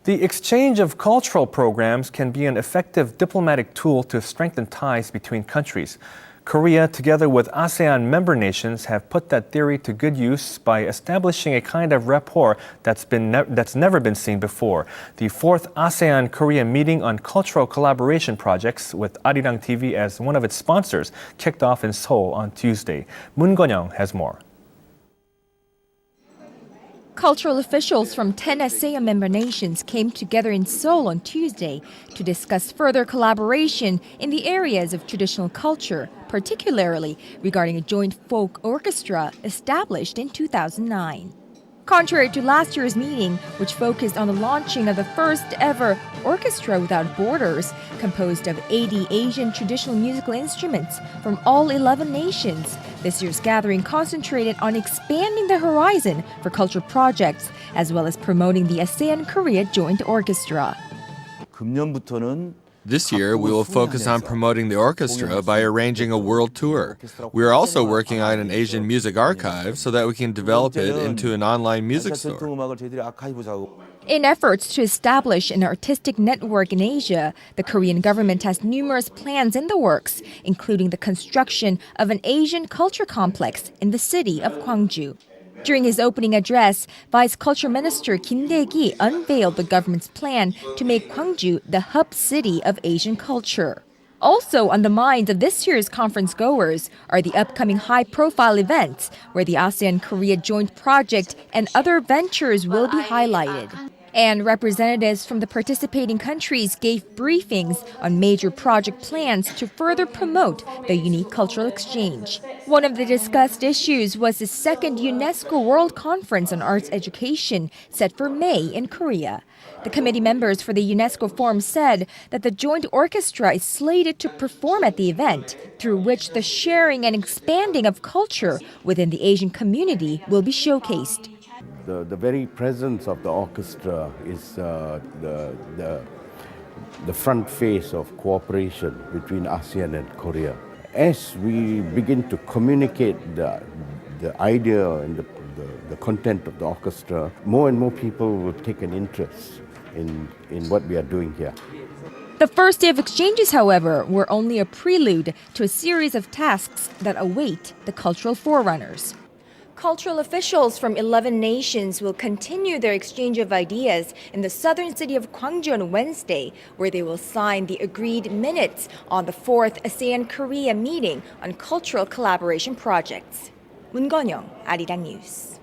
The exchange of cultural programs can be an effective diplomatic tool to strengthen ties between countries. Korea, together with ASEAN member nations, have put that theory to good use by establishing a kind of rapport that's never been seen before. The fourth ASEAN Korea meeting on cultural collaboration projects, with Arirang TV as one of its sponsors, kicked off in Seoul on Tuesday. Moon Gon-young has more. Cultural officials from 10 ASEAN member nations came together in Seoul on Tuesday to discuss further collaboration in the areas of traditional culture, particularly regarding a joint folk orchestra established in 2009. Contrary to last year's meeting, which focused on the launching of the first ever Orchestra Without Borders, composed of 80 Asian traditional musical instruments from all 11 nations, this year's gathering concentrated on expanding the horizon for cultural projects, as well as promoting the ASEAN Korea Joint Orchestra. This year, we will focus on promoting the orchestra by arranging a world tour. We are also working on an Asian music archive so that we can develop it into an online music store. In efforts to establish an artistic network in Asia, the Korean government has numerous plans in the works, including the construction of an Asian culture complex in the city of Gwangju. During his opening address, Vice Culture Minister Kim Dae-gi unveiled the government's plan to make Gwangju the hub city of Asian culture. Also on the minds of this year's conference goers are the upcoming high-profile events where the ASEAN Korea Joint Project and other ventures will be highlighted. And representatives from the participating countries gave briefings on major project plans to further promote the unique cultural exchange. One of the discussed issues was the second UNESCO World Conference on Arts Education set for May in Korea. The committee members for the UNESCO Forum said that the joint orchestra is slated to perform at the event, through which the sharing and expanding of culture within the Asian community will be showcased. The very presence of the orchestra is the front face of cooperation between ASEAN and Korea. As we begin to communicate the idea and the content of the orchestra, more and more people will take an interest in what we are doing here. The first day of exchanges, however, were only a prelude to a series of tasks that await the cultural forerunners. Cultural officials from 11 nations will continue their exchange of ideas in the southern city of Gwangju on Wednesday, where they will sign the agreed minutes on the fourth ASEAN Korea meeting on cultural collaboration projects. Moon Gon-young, Arirang News.